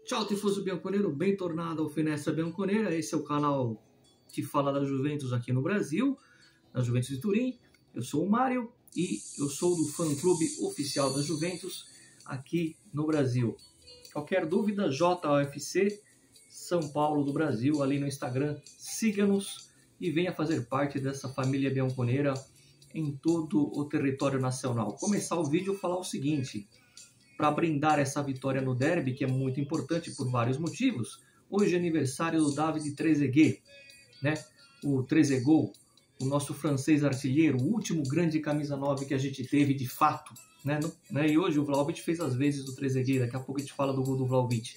Ciao tifoso bianconero, bentornado ao Finestra Bianconera. Esse é o canal que fala da Juventus aqui no Brasil, da Juventus de Turim. Eu sou o Mário e eu sou do fã-clube oficial da Juventus aqui no Brasil. Qualquer dúvida, JOFC São Paulo do Brasil, ali no Instagram. Siga-nos e venha fazer parte dessa família bianconera em todo o território nacional. Começar o vídeo falar o seguinte: para brindar essa vitória no derby, que é muito importante por vários motivos. Hoje é aniversário do David Trezeguet, né? O Trezeguet, o nosso francês artilheiro, o último grande camisa 9 que a gente teve de fato, né? E hoje o Vlahovic fez as vezes do Trezeguet, daqui a pouco a gente fala do gol do Vlahovic.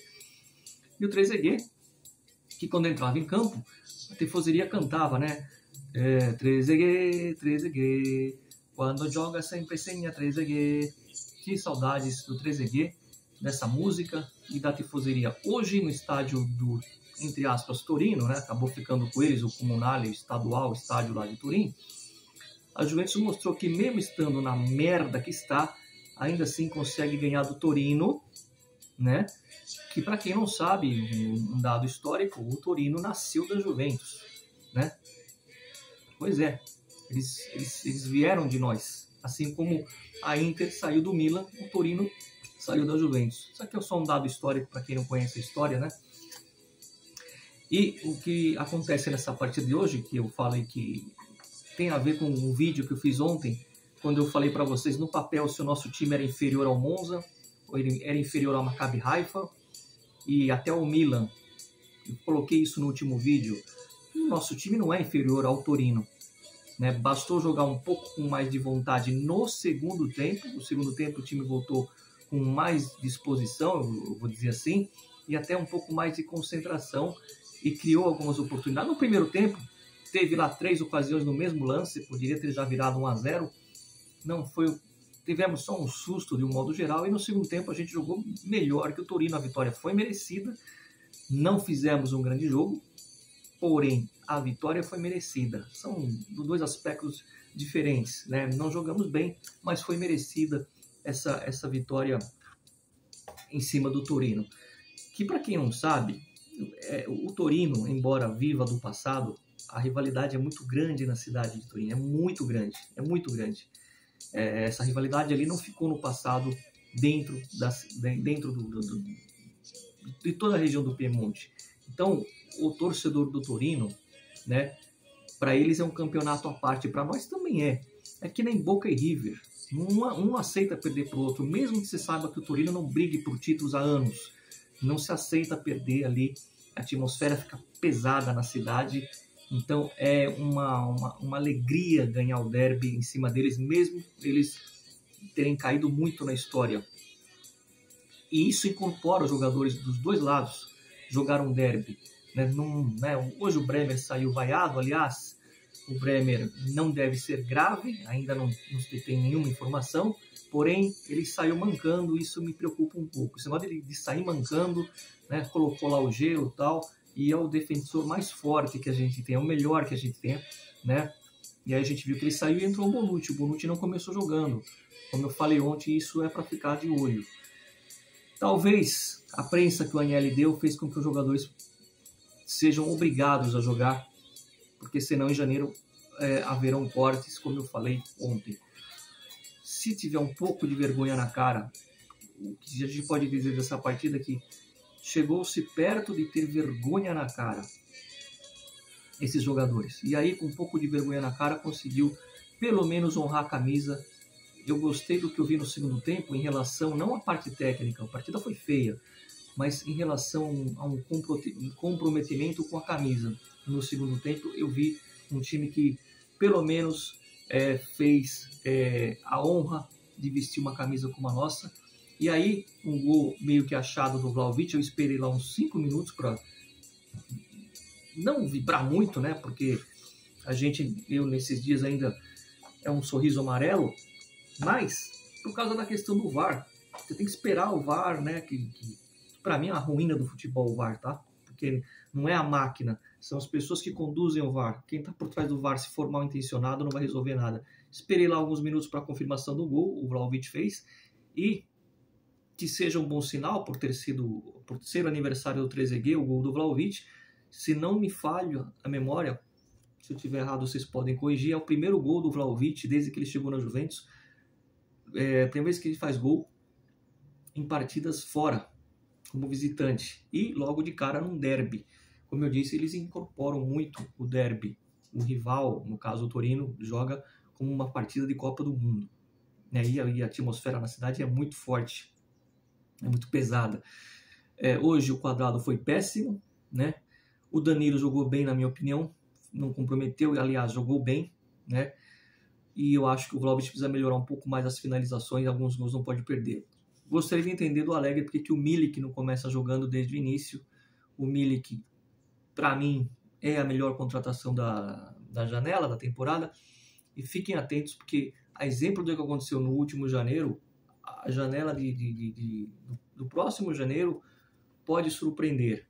E o Trezeguet, que quando entrava em campo, a tifoseria cantava, né? Trezeguet, Trezeguet, quando joga sempre senha Trezeguet. Que saudades do Trezeguet, dessa música e da tifoseria. Hoje no estádio do, entre aspas, Torino, né? Acabou ficando com eles, o Comunale estadual, o estádio lá de Turim. A Juventus mostrou que mesmo estando na merda que está, ainda assim consegue ganhar do Torino, né? Que para quem não sabe, um dado histórico, o Torino nasceu da Juventus, né? Pois é, eles vieram de nós. Assim como a Inter saiu do Milan, o Torino saiu da Juventus. Isso aqui é só um dado histórico para quem não conhece a história, né? E o que acontece nessa partida de hoje, que eu falei que tem a ver com um vídeo que eu fiz ontem, quando eu falei para vocês no papel se o nosso time era inferior ao Monza, ou ele era inferior ao Maccabi Haifa, e até ao Milan. Eu coloquei isso no último vídeo. O nosso time não é inferior ao Torino. Né? Bastou jogar um pouco com mais de vontade no segundo tempo. No segundo tempo o time voltou com mais disposição, eu vou dizer assim, e até um pouco mais de concentração e criou algumas oportunidades. No primeiro tempo teve lá 3 ocasiões no mesmo lance, poderia ter já virado 1-0. Não foi, tivemos só um susto de um modo geral, e no segundo tempo a gente jogou melhor que o Torino. A vitória foi merecida, não fizemos um grande jogo, porém a vitória foi merecida. São dois aspectos diferentes, né? Não jogamos bem, mas foi merecida essa vitória em cima do Torino. Que, para quem não sabe, o Torino, embora viva do passado, a rivalidade é muito grande na cidade de Turim. É muito grande, é muito grande. Essa rivalidade ali não ficou no passado dentro de toda a região do Piemonte. Então, o torcedor do Torino, né, para eles é um campeonato à parte, para nós também é. É que nem Boca e River, um aceita perder para o outro, mesmo que você saiba que o Torino não brigue por títulos há anos, não se aceita perder ali, a atmosfera fica pesada na cidade, então é uma alegria ganhar o derby em cima deles, mesmo eles terem caído muito na história. E isso incorpora os jogadores dos dois lados, jogar um derby. Hoje o Bremer saiu vaiado, aliás, o Bremer não deve ser grave, ainda não se tem nenhuma informação, porém ele saiu mancando, isso me preocupa um pouco. Esse negócio de sair mancando, né, colocou lá o gelo e tal, e é o defensor mais forte que a gente tem, é o melhor que a gente tem, né? E aí a gente viu que ele saiu e entrou o Bonucci não começou jogando. Como eu falei ontem, isso é para ficar de olho. Talvez a prensa que o Agnelli deu fez com que os jogadores sejam obrigados a jogar, porque senão em janeiro haverão cortes, como eu falei ontem. Se tiver um pouco de vergonha na cara, o que a gente pode dizer dessa partida é que chegou-se perto de ter vergonha na cara esses jogadores. E aí, com um pouco de vergonha na cara, conseguiu pelo menos honrar a camisa. Eu gostei do que eu vi no segundo tempo em relação, não à parte técnica, a partida foi feia, mas em relação a um comprometimento com a camisa. No segundo tempo eu vi um time que pelo menos fez a honra de vestir uma camisa como a nossa. E aí um gol meio que achado do Vlahovic, eu esperei lá uns 5 minutos para não vibrar muito, né? Porque eu nesses dias ainda é um sorriso amarelo, mas por causa da questão do VAR, você tem que esperar o VAR, né? Que para mim é a ruína do futebol, o VAR, tá? Porque não é a máquina, são as pessoas que conduzem o VAR. Quem tá por trás do VAR, se for mal intencionado, não vai resolver nada. Esperei lá alguns minutos para a confirmação do gol, o Vlahovic fez, e que seja um bom sinal por ser o aniversário do Trezeguet, o gol do Vlahovic. Se não me falha a memória, se eu estiver errado vocês podem corrigir, é o primeiro gol do Vlahovic desde que ele chegou na Juventus. É a primeira vez que ele faz gol em partidas fora, como visitante, e logo de cara num derby. Como eu disse, eles incorporam muito o derby. O rival, no caso o Torino, joga como uma partida de Copa do Mundo. E a atmosfera na cidade é muito forte, é muito pesada. Hoje o Quadrado foi péssimo, né? O Danilo jogou bem, na minha opinião, não comprometeu, aliás, jogou bem, né? E eu acho que o Vlahovic precisa melhorar um pouco mais as finalizações, alguns gols não pode perder. Gostaria de entender do Allegri porque que o Milik não começa jogando desde o início. O Milik, para mim, é a melhor contratação da janela, da temporada. E fiquem atentos porque, a exemplo do que aconteceu no último janeiro, a janela do próximo janeiro pode surpreender.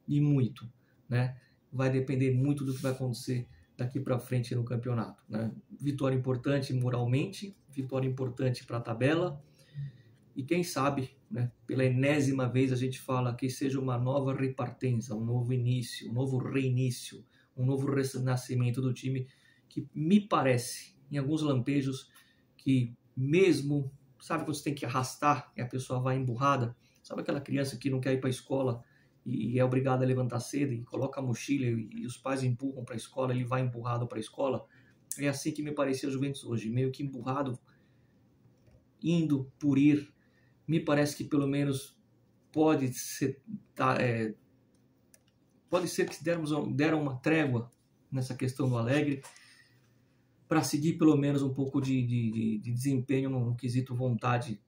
E muito, né? Vai depender muito do que vai acontecer daqui para frente no campeonato, né? Vitória importante moralmente, vitória importante para a tabela. E quem sabe, né, pela enésima vez a gente fala que seja uma nova repartença, um novo início, um novo reinício, um novo renascimento do time, que me parece, em alguns lampejos, que mesmo, sabe quando você tem que arrastar e a pessoa vai emburrada? Sabe aquela criança que não quer ir para a escola e é obrigada a levantar cedo e coloca a mochila e os pais empurram para a escola, ele vai empurrado para a escola? É assim que me parecia a Juventus hoje, meio que empurrado, indo por ir. Me parece que pelo menos pode ser que deram uma trégua nessa questão do Allegri para seguir pelo menos um pouco de desempenho no quesito vontade,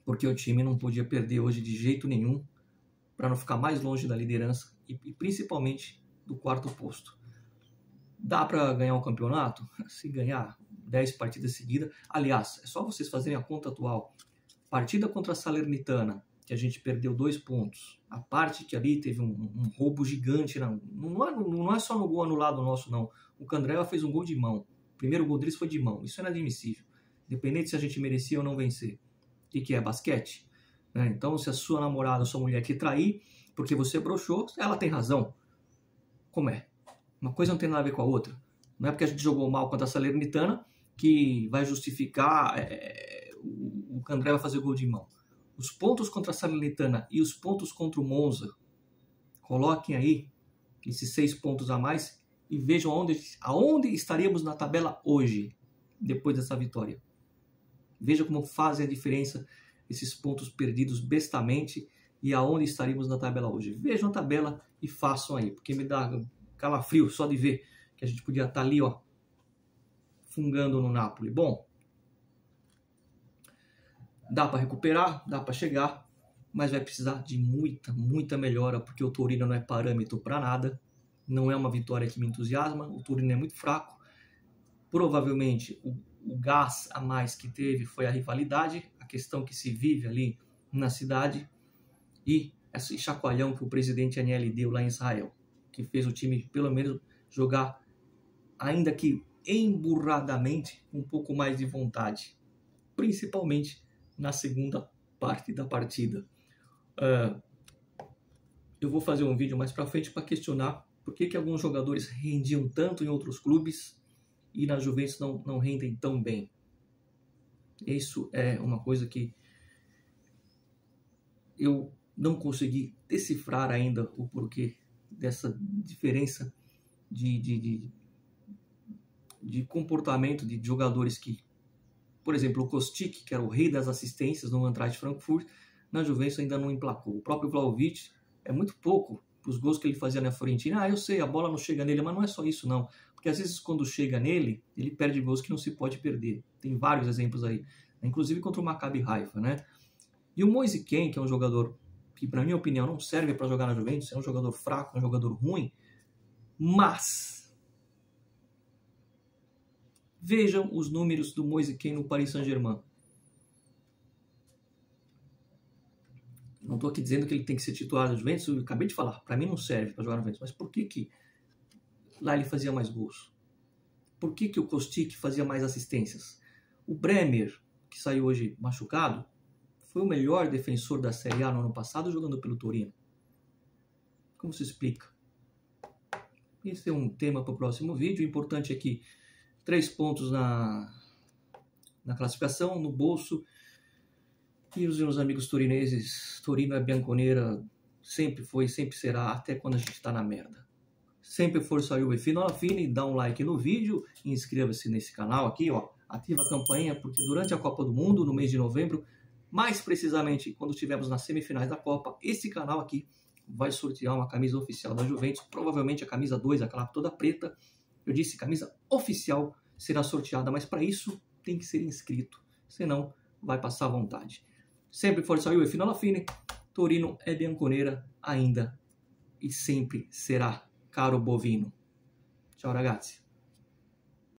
porque o time não podia perder hoje de jeito nenhum para não ficar mais longe da liderança e principalmente do quarto posto. Dá para ganhar um campeonato? Se ganhar 10 partidas seguidas, aliás, é só vocês fazerem a conta atual. Partida contra a Salernitana, que a gente perdeu 2 pontos. A parte que ali teve um roubo gigante. Não é só no gol anulado nosso, não. O Candreva fez um gol de mão. O primeiro gol deles foi de mão. Isso é inadmissível. Independente se a gente merecia ou não vencer. O que é? Basquete? Então, se a sua namorada ou sua mulher te trair porque você broxou, ela tem razão. Como é? Uma coisa não tem nada a ver com a outra. Não é porque a gente jogou mal contra a Salernitana que vai justificar o Candreva fazer gol de mão. Os pontos contra a Salernitana e os pontos contra o Monza, coloquem aí esses 6 pontos a mais e vejam aonde estaríamos na tabela hoje, depois dessa vitória. Veja como fazem a diferença esses pontos perdidos bestamente e aonde estaríamos na tabela hoje. Vejam a tabela e façam aí, porque me dá calafrio só de ver que a gente podia estar ali, ó, fungando no Napoli. Bom, dá para recuperar, dá para chegar, mas vai precisar de muita melhora, porque o Torino não é parâmetro para nada, não é uma vitória que me entusiasma, o Torino é muito fraco, provavelmente o gás a mais que teve foi a rivalidade, a questão que se vive ali na cidade e esse chacoalhão que o presidente Agnelli deu lá em Israel, que fez o time pelo menos jogar, ainda que emburradamente, um pouco mais de vontade, principalmente na segunda parte da partida. Eu vou fazer um vídeo mais para frente para questionar por que alguns jogadores rendiam tanto em outros clubes e na Juventus não rendem tão bem. Isso é uma coisa que eu não consegui decifrar ainda o porquê dessa diferença de comportamento de jogadores que, por exemplo, o Kostic, que era o rei das assistências no Eintracht Frankfurt, na Juventus ainda não emplacou. O próprio Vlahovic é muito pouco para os gols que ele fazia na Fiorentina. Eu sei, a bola não chega nele, mas não é só isso não. Porque às vezes quando chega nele, ele perde gols que não se pode perder. Tem vários exemplos aí, inclusive contra o Maccabi Haifa, né? E o Moise Kean, que é um jogador que, na minha opinião, não serve para jogar na Juventus, é um jogador fraco, é um jogador ruim, mas vejam os números do Moise Kean no Paris Saint-Germain. Não estou aqui dizendo que ele tem que ser titular da Juventus, eu acabei de falar, para mim não serve para jogar na Juventus, mas por que lá ele fazia mais gols? Por que o Kostic fazia mais assistências? O Bremer, que saiu hoje machucado, foi o melhor defensor da Série A no ano passado jogando pelo Torino. Como se explica? Esse é um tema para o próximo vídeo. O importante é que 3 pontos na classificação, no bolso. E os meus amigos turineses, Torino é bianconera, sempre foi, sempre será, até quando a gente está na merda. Sempre força Juve fino alla fine, dá um like no vídeo, inscreva-se nesse canal aqui, ó, ativa a campainha, porque durante a Copa do Mundo, no mês de novembro, mais precisamente quando estivermos nas semifinais da Copa, esse canal aqui vai sortear uma camisa oficial da Juventus, provavelmente a camisa 2, aquela toda preta. Eu disse camisa oficial será sorteada, mas para isso tem que ser inscrito, senão vai passar vontade. Sempre forza Juve fino alla fine, Torino é bianconera ainda e sempre será, caro bovino. Ciao ragazzi.